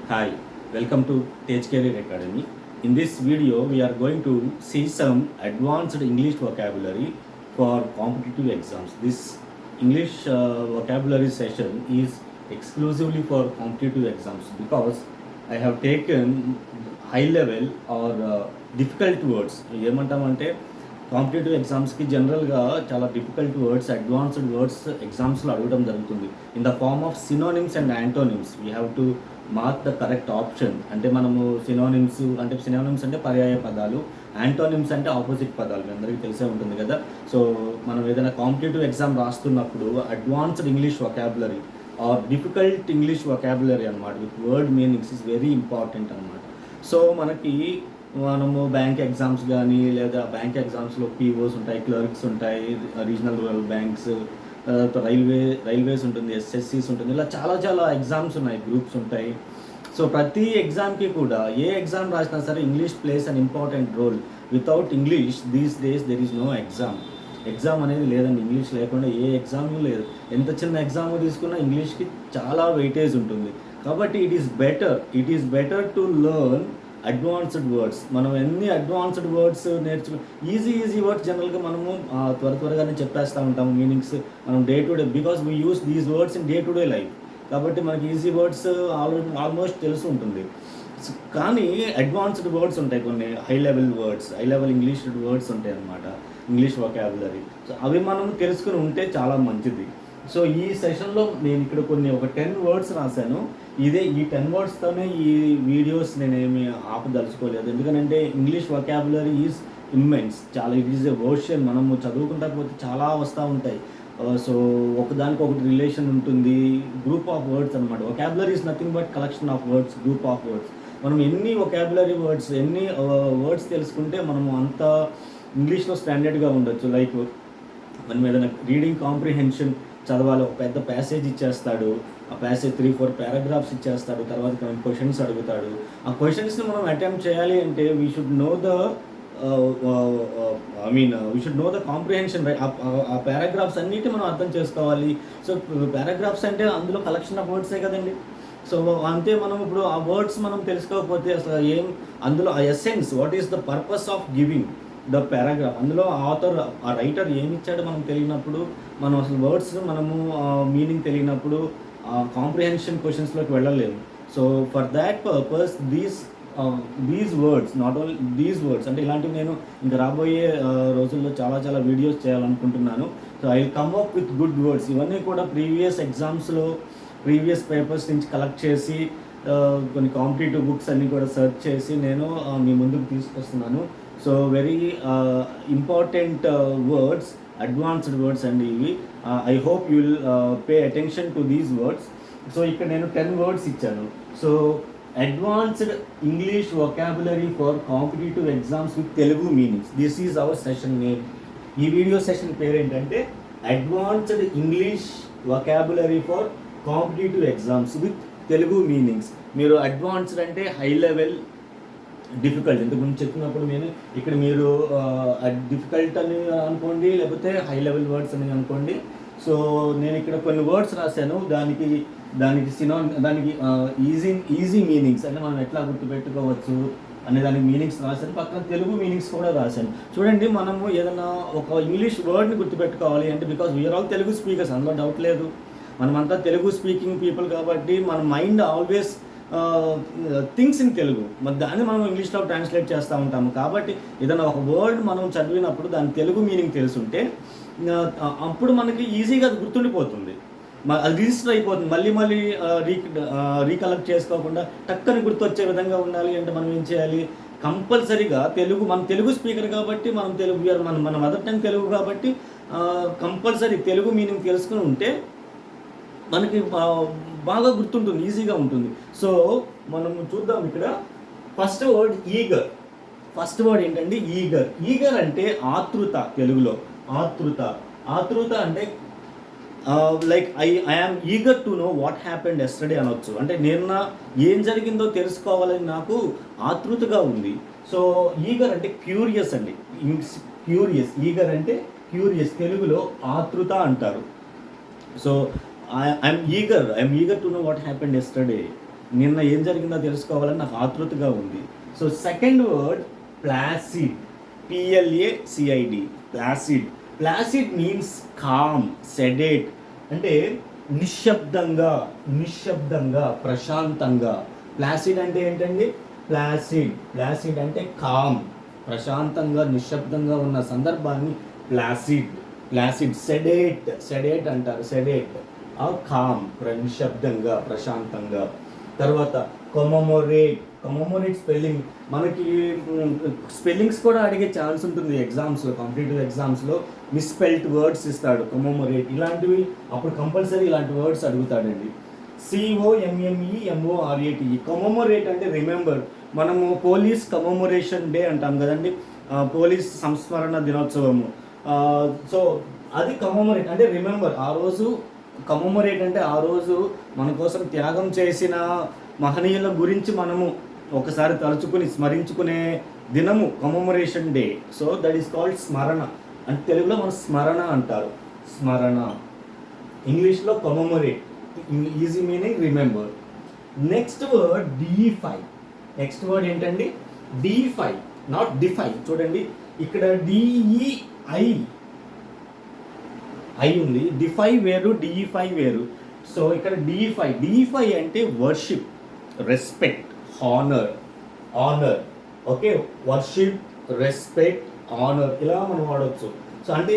Hi, welcome to Tej Career Academy. In this video, we are going to see some advanced English vocabulary for competitive exams. This English vocabulary session is exclusively for competitive exams because I have taken high level or difficult words. ఏమంటామంటే competitive ఎగ్జామ్స్కి జనరల్గా చాలా difficult words advanced words ఎగ్జామ్స్లో అడగడం జరుగుతుంది in the form of synonyms and antonyms we have to mark the correct option. అంటే మనము synonyms అంటే పర్యాయ పదాలు, యాంటోనిమ్స్ అంటే ఆపోజిట్ పదాలు, మీ అందరికీ తెలిసే ఉంటుంది కదా. సో మనం ఏదైనా కాంపిటేటివ్ ఎగ్జామ్ రాస్తున్నప్పుడు advanced English vocabulary or difficult English vocabulary అనమాట with word meanings is very important అనమాట. సో మనము బ్యాంక్ ఎగ్జామ్స్ కానీ లేదా బ్యాంక్ ఎగ్జామ్స్లో పీఓస్ ఉంటాయి, క్లర్క్స్ ఉంటాయి, రీజనల్ రూరల్ బ్యాంక్స్, తర్వాత రైల్వేస్ ఉంటుంది, ఎస్ఎస్సీస్ ఉంటుంది, ఇలా చాలా చాలా ఎగ్జామ్స్ ఉన్నాయి, గ్రూప్స్ ఉంటాయి. సో ప్రతి ఎగ్జామ్కి కూడా ఏ ఎగ్జామ్ రాసినా సరే English plays an important role. Without English these days there is no exam అనేది లేదండి. ఇంగ్లీష్ లేకుండా ఏ ఎగ్జామ్ లేదు. ఎంత చిన్న ఎగ్జామ్ తీసుకున్నా ఇంగ్లీష్కి చాలా వెయిటేజ్ ఉంటుంది. కాబట్టి it is better to learn advanced words. మనం ఎన్ని అడ్వాన్స్డ్ వర్డ్స్ ఈజీ వర్డ్స్ జనరల్గా మనము త్వరగానే చెప్పేస్తూ ఉంటాము మీనింగ్స్ మనం day to day, because we use these words in day to day life. కాబట్టి మనకి ఈజీ వర్డ్స్ ఆల్మోస్ట్ తెలిసి ఉంటుంది. కానీ అడ్వాన్స్డ్ వర్డ్స్ ఉంటాయి, కొన్ని హై లెవెల్ ఇంగ్లీష్ వర్డ్స్ ఉంటాయి అన్నమాట, ఇంగ్లీష్ వొకాబులరీ. సో అవి మనం తెలుసుకుని ఉంటే చాలా మంచిది. సో ఈ సెషన్లో నేను ఇక్కడ ఒక 10 వర్డ్స్ రాశాను. ఈ 10 వర్డ్స్తోనే ఈ వీడియోస్ నేనేమి ఆపదలుచుకోలేదు. ఎందుకంటే ఇంగ్లీష్ వొకాబులరీ ఈజ్ ఇమ్మెన్స్. చాలా ఇట్ ఈజ్ ఎ ఓషన్. మనము చదువుకుంటా పోతే చాలా వస్తూ ఉంటాయి. సో ఒకదానికి ఒకటి రిలేషన్ ఉంటుంది. గ్రూప్ ఆఫ్ వర్డ్స్ అనమాట. Vocabulary is nothing but collection of words, group of words. మనం ఎన్ని వొకాబులరీ వర్డ్స్, ఎన్ని వర్డ్స్ తెలుసుకుంటే మనము అంత ఇంగ్లీష్లో స్టాండర్డ్గా ఉండొచ్చు. లైక్ మనం ఏదైనా రీడింగ్ కాంప్రిహెన్షన్ చదవాలి, ఒక పెద్ద ప్యాసేజ్ ఇచ్చేస్తాడు, ఆ ప్యాసేజ్ 3-4 పారాగ్రాఫ్స్ ఇచ్చేస్తాడు, తర్వాత క్వశ్చన్స్ అడుగుతాడు. ఆ క్వశ్చన్స్ని మనం అటెంప్ట్ చేయాలి అంటే we should know the comprehension, right? ఆ పారాగ్రాఫ్స్ అన్నిటి మనం అర్థం చేసుకోవాలి. సో పారాగ్రాఫ్స్ అంటే అందులో కలెక్షన్ ఆఫ్ వర్డ్సే కదండి. సో అంతే, మనం ఇప్పుడు ఆ వర్డ్స్ మనం తెలుసుకోకపోతే అసలు అందులో ఆ essence, what is the purpose of giving the paragraph, అందులో ఆ రైటర్ ఏమి ఇచ్చాడో మనం తెలియనప్పుడు, మనం అసలు వర్డ్స్ మనము మీనింగ్ తెలియనప్పుడు కాంప్రిహెన్షన్ క్వశ్చన్స్లోకి వెళ్ళలేము. So for that purpose these words, not only these words, అంటే ఇలాంటివి నేను ఇంకా రాబోయే రోజుల్లో చాలా చాలా వీడియోస్ చేయాలనుకుంటున్నాను. So I will come up with good words. ఇవన్నీ కూడా ప్రీవియస్ పేపర్స్ నుంచి కలెక్ట్ చేసి కొన్ని కాంపిటేటివ్ బుక్స్ అన్నీ కూడా సెర్చ్ చేసి నేను మీ ముందుకు తీసుకొస్తున్నాను. So very important words, advanced words అండి ఇవి. I hope you will pay attention to these words. So ఇక్కడ నేను 10 వర్డ్స్ ఇచ్చాను. So advanced English vocabulary for competitive exams with Telugu meanings, this is our session name. ఈ video session పేరు ఏంటంటే advanced English vocabulary for competitive exams with Telugu meanings. మీరు advanced అంటే high level, difficult ఇంతకుముందు చెప్పినప్పుడు ఇక్కడ మీరు డిఫికల్ట్ అని అనుకోండి, లేకపోతే హై లెవెల్ వర్డ్స్ అని అనుకోండి. సో నేను ఇక్కడ కొన్ని వర్డ్స్ రాశాను, దానికి ఈజీ మీనింగ్స్ అంటే మనం ఎట్లా గుర్తుపెట్టుకోవచ్చు అనే దానికి మీనింగ్స్ రాశాను. పక్కన తెలుగు మీనింగ్స్ కూడా రాశాను. చూడండి, మనము ఏదైనా ఒక ఇంగ్లీష్ వర్డ్ని గుర్తుపెట్టుకోవాలి అంటే, because we are all Telugu speakers, అందులో డౌట్ లేదు. మనమంతా తెలుగు స్పీకింగ్ పీపుల్ కాబట్టి మన mind always things in Telugu, మరి దాన్ని మనం ఇంగ్లీష్లో ట్రాన్స్లేట్ చేస్తూ ఉంటాము. కాబట్టి ఏదైనా ఒక వర్డ్ మనం చదివినప్పుడు దాని తెలుగు మీనింగ్ తెలుసుంటే అప్పుడు మనకి ఈజీగా అది గుర్తుండిపోతుంది, అది రిజిస్టర్ అయిపోతుంది. మళ్ళీ రీకలెక్ట్ చేసుకోకుండా టక్కని గుర్తొచ్చే విధంగా ఉండాలి అంటే మనం ఏం చేయాలి? కంపల్సరీగా మన తెలుగు స్పీకర్ కాబట్టి, మన మదర్ టంగ్ తెలుగు కాబట్టి కంపల్సరీ తెలుగు మీనింగ్ తెలుసుకుని ఉంటే మనకి బాగా గుర్తుంటుంది, ఈజీగా ఉంటుంది. సో మనం చూద్దాం ఇక్కడ. First word eager. First word ఏంటంటే ఈగర్ అంటే ఆతృత. తెలుగులో ఆతృత అంటే like I am eager to know what happened yesterday అనొచ్చు. అంటే నిన్న ఏం జరిగిందో తెలుసుకోవాలని నాకు ఆతృతగా ఉంది. సో ఈగర్ అంటే క్యూరియస్ అండి. ఈగర్ అంటే క్యూరియస్, తెలుగులో ఆతృత అంటారు. So I'm eager to know what happened yesterday. నిన్న ఏం జరిగిందో తెలుసుకోవాలని నాకు ఆతృతగా ఉంది. So second word placid, PLACID, placid. Placid means calm, sedate, అంటే నిశ్శబ్దంగా, నిశ్శబ్దంగా, ప్రశాంతంగా. ప్లాసిడ్ అంటే ఏంటండి? ప్లాసిడ్ అంటే కామ్, ప్రశాంతంగా నిశ్శబ్దంగా ఉన్న సందర్భాన్ని ప్లాసిడ్. సెడేట్ అంటారు, సెడేట్ కామ్, నిశ్శబ్దంగా, ప్రశాంతంగా. తర్వాత కొమమోరేట్ స్పెల్లింగ్, మనకి స్పెల్లింగ్స్ కూడా అడిగే ఛాన్స్ ఉంటుంది ఎగ్జామ్స్లో, కాంపిటేటివ్ ఎగ్జామ్స్లో. మిస్స్పెల్డ్ వర్డ్స్ ఇస్తాడు, కొమమోరేట్ ఇలాంటివి, అప్పుడు కంపల్సరీ ఇలాంటి వర్డ్స్ అడుగుతాడండి. COMMEMORATE. కొమమోరేట్ అంటే రిమెంబర్. మనము పోలీస్ కమమోరేషన్ డే అంటాం కదండి, పోలీస్ సంస్మరణ దినోత్సవము. సో అది కమమోరేట్ అంటే రిమెంబర్. ఆ రోజు కమమోరేట్ అంటే ఆ రోజు మన కోసం త్యాగం చేసిన మహనీయుల గురించి మనము ఒకసారి తలుచుకుని స్మరించుకునే దినము commemoration day. So that is called స్మరణ. అంటే తెలుగులో మనం స్మరణ అంటారు, స్మరణ. ఇంగ్లీష్లో commemorate, easy meaning remember. Next word deify. Next word ఏంటండి? Deify, not defy. చూడండి ఇక్కడ DEI ఉంది, డిఫై వేరు, డిఫై వేరు. సో ఇక్కడ డిఫై అంటే worship, respect, honour. Okay, worship, respect, honour ఇలా మనం వాడవచ్చు. సో అంటే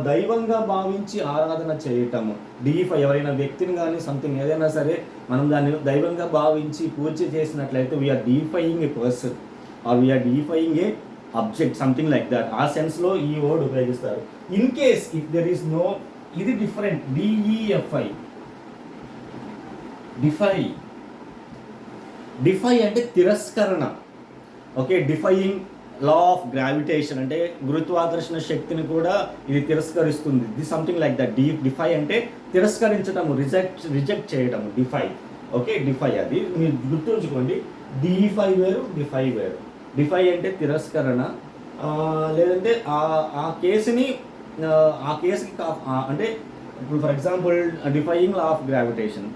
దైవంగా భావించి ఆరాధన చేయటము. డిఫై ఎవరైనా వ్యక్తిని కానీ సంథింగ్ ఏదైనా సరే మనం దాన్ని దైవంగా భావించి పూజ చేసినట్లయితే we are deifying a person or we are deifying a object, something like that. ఆ సెన్స్లో ఈ వర్డ్ ఉపయోగిస్తారు. In case if there is no, ఇది డిఫరెంట్. DEFI, డిఫై అంటే తిరస్కరణ. Okay, defying law of gravitation అంటే గురుత్వాకర్షణ శక్తిని కూడా ఇది తిరస్కరిస్తుంది. The something like that. Defy అంటే తిరస్కరించటము, రిజెక్ట్ చేయటము, డిఫై. ఓకే, డిఫై అది మీరు గుర్తుంచుకోండి. డిఫై వేరు, డిఫై వేరు. డిఫై అంటే తిరస్కరణ, లేదంటే ఆ కేసుకి అంటే ఇప్పుడు for example defying law of gravitation,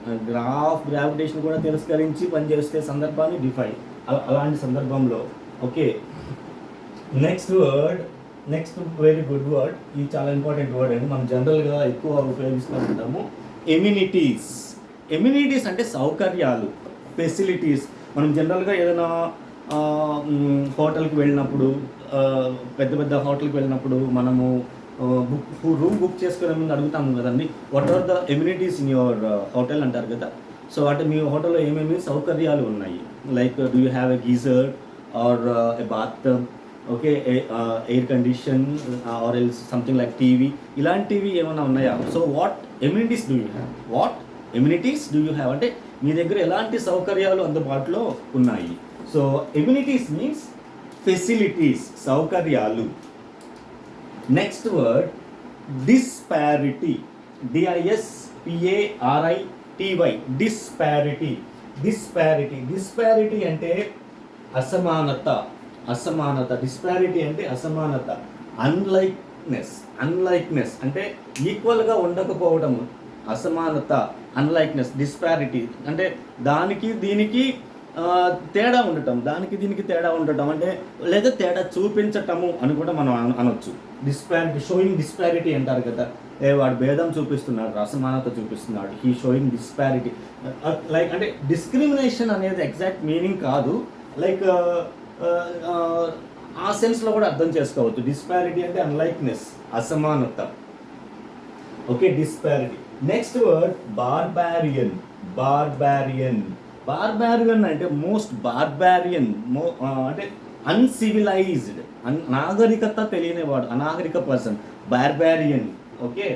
కూడా తిరస్కరించి పనిచేస్తే సందర్భాన్ని డిఫై, అలాంటి సందర్భంలో. Okay, next very good word. ఇది చాలా ఇంపార్టెంట్ వర్డ్ అండి, మనం జనరల్గా ఎక్కువ ఉపయోగిస్తూ ఉంటాము. ఎమ్యూనిటీస్ అంటే సౌకర్యాలు, ఫెసిలిటీస్. మనం జనరల్గా ఏదైనా హోటల్కి వెళ్ళినప్పుడు, పెద్ద హోటల్కి వెళ్ళినప్పుడు మనము రూమ్ బుక్ చేసుకునే ముందు అడుగుతాము కదండి, what are the amenities in your hotel అంటారు కదా. సో అంటే మీ హోటల్లో ఏమేమి సౌకర్యాలు ఉన్నాయి, like do you have a geyser or a bath tub, okay, air condition or else something like TV, ఇలాంటివి ఏమైనా ఉన్నాయా? So what amenities do you have అంటే మీ దగ్గర ఎలాంటి సౌకర్యాలు అందుబాటులో ఉన్నాయి. సో ఎమ్యూనిటీస్ మీన్స్ ఫెసిలిటీస్, సౌకర్యాలు. Next word disparity, DISPARITY, disparity అంటే అసమానత. డిస్పారిటీ అంటే అసమానత. అన్లైక్నెస్ అంటే ఈక్వల్గా ఉండకపోవడము, అసమానత, అన్లైక్నెస్. డిస్పారిటీ అంటే దానికి దీనికి తేడా ఉండటం, తేడా ఉండటం అంటే లేదా తేడా చూపించటము అని కూడా మనం అనొచ్చు. షోయింగ్ డిస్పారిటీ అంటారు కదా, వాడు భేదం చూపిస్తున్నాడు, అసమానత చూపిస్తున్నాడు, హీ షోయింగ్ డిస్పారిటీ. లైక్ అంటే డిస్క్రిమినేషన్ అనేది ఎగ్జాక్ట్ మీనింగ్ కాదు, లైక్ ఆ సెన్స్లో కూడా అర్థం చేసుకోవచ్చు. డిస్పారిటీ అంటే అన్లైక్నెస్, అసమానత. Okay, disparity. నెక్స్ట్ వర్డ్ బార్బారియన్ అంటే మోస్ట్ బార్బారియన్, అంటే అన్సివిలైజ్డ్, నాగరికత తెలియనివాడు, అనాగరిక పర్సన్, బార్బారియన్. ఓకే,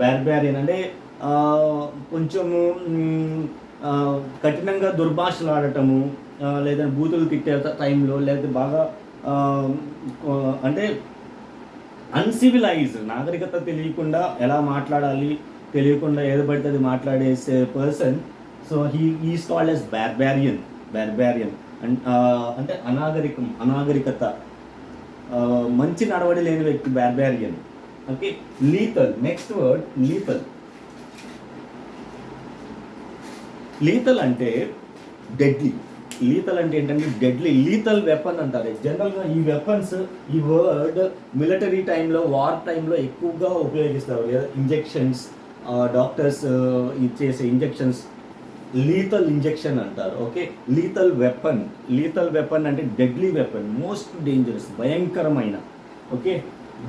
బార్బారియన్ అంటే కొంచెము కఠినంగా దుర్భాషలు ఆడటము, లేదా బూతులు తిట్టే టైంలో, లేదా బాగా అంటే అన్సివిలైజ్డ్, నాగరికత తెలియకుండా ఎలా మాట్లాడాలి తెలియకుండా ఏదో పడితే అది మాట్లాడేసే person. So is called as barbarian. అంటే అనాగరికత, మంచి నడవడి లేని వ్యక్తి, barbarian. Okay, lethal. Next word lethal అంటే డెడ్లీ. లీతల్ అంటే ఏంటంటే డెడ్లీ, లీతల్ వెపన్ అంటారు. జనరల్గా ఈ వెపన్స్, ఈ వర్డ్ మిలిటరీ టైంలో, వార్ టైంలో ఎక్కువగా ఉపయోగిస్తారు. లేదా ఇంజెక్షన్స్, డాక్టర్స్ ఇచ్చేసే ఇంజెక్షన్స్ లీతల్ ఇంజెక్షన్ అంటారు. Okay, lethal weapon. Lethal weapon అంటే డెడ్లీ వెపన్, మోస్ట్ డేంజరస్, భయంకరమైన. ఓకే,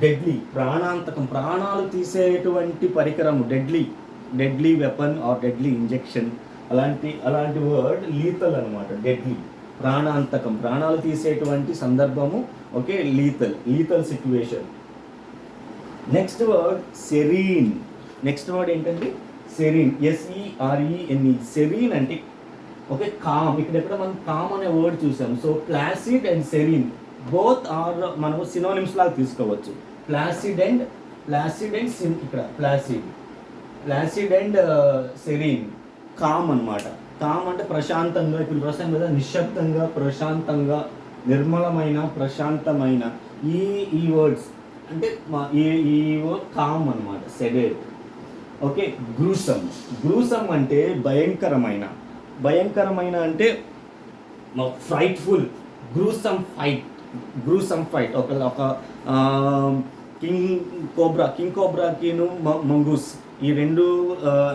డెడ్లీ, ప్రాణాంతకం, ప్రాణాలు తీసేటువంటి పరికరం deadly weapon or deadly injection. అలాంటి వర్డ్ లీతల్ అనమాట. డెడ్లీ, ప్రాణాంతకం, ప్రాణాలు తీసేటువంటి సందర్భము. Okay, lethal situation. Next word serene. Next word ఏంటంటే సెరీన్, SERENE. సెరీన్ అంటే ఓకే కామ్. ఇక్కడ మనం కామ్ అనే వర్డ్ చూసాం. So placid and serene both are మనం సినోనిమ్స్ లాగా తీసుకోవచ్చు. ప్లాసిడ్ అండ్ ఇక్కడ ప్లాసిడ్ అండ్ సెరీన్, కామ్ అనమాట. కామ్ అంటే ప్రశాంతంగా, ఇప్పుడు ప్రశాంతం కదా, నిశ్శబ్దంగా, ప్రశాంతంగా, నిర్మలమైన, ప్రశాంతమైన. ఈ వర్డ్స్ అంటే ఈ వర్డ్ కామ్ అనమాట. సెడేడ్. ఓకే, గ్రూసమ్ అంటే భయంకరమైన అంటే ఫ్రైట్ఫుల్. Gruesome fight. ఒక కింగ్ కోబ్రాకిను మంగూస్, ఈ రెండు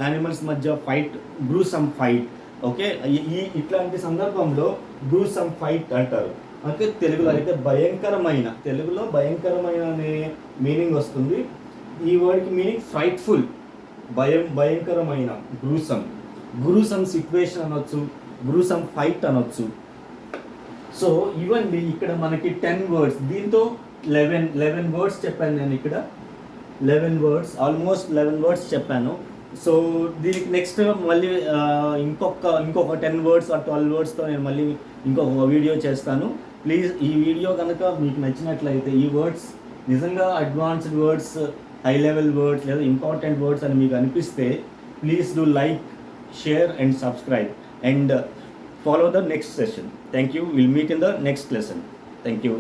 యానిమల్స్ మధ్య ఫైట్, గ్రూసమ్ ఫైట్. ఓకే, ఇట్లాంటి సందర్భంలో గ్రూసమ్ ఫైట్ అంటారు. ఓకే, తెలుగులో భయంకరమైన అనే మీనింగ్ వస్తుంది. ఈ వర్డ్కి మీనింగ్ ఫ్రైట్ఫుల్, భయంకరమైన. గ్రూసమ్ సిచ్యువేషన్ అనొచ్చు, గ్రూసమ్ ఫైట్ అనొచ్చు. సో ఇవన్నీ ఇక్కడ మనకి 10 వర్డ్స్. దీంతో 11 వర్డ్స్ చెప్పాను నేను ఇక్కడ. 11 వర్డ్స్, ఆల్మోస్ట్ 11 వర్డ్స్ చెప్పాను. సో దీనికి నెక్స్ట్ మళ్ళీ ఇంకొక 10 వర్డ్స్ ఆ 12 వర్డ్స్తో నేను మళ్ళీ ఇంకొక వీడియో చేస్తాను. ప్లీజ్ ఈ వీడియో కనుక మీకు నచ్చినట్లయితే, ఈ వర్డ్స్ నిజంగా advanced words, high level words లేదా ఇంపార్టెంట్ వర్డ్స్ అని మీకు అనిపిస్తే, please do like, share and subscribe and follow the next session. Thank you. We'll meet in the next lesson. Thank you.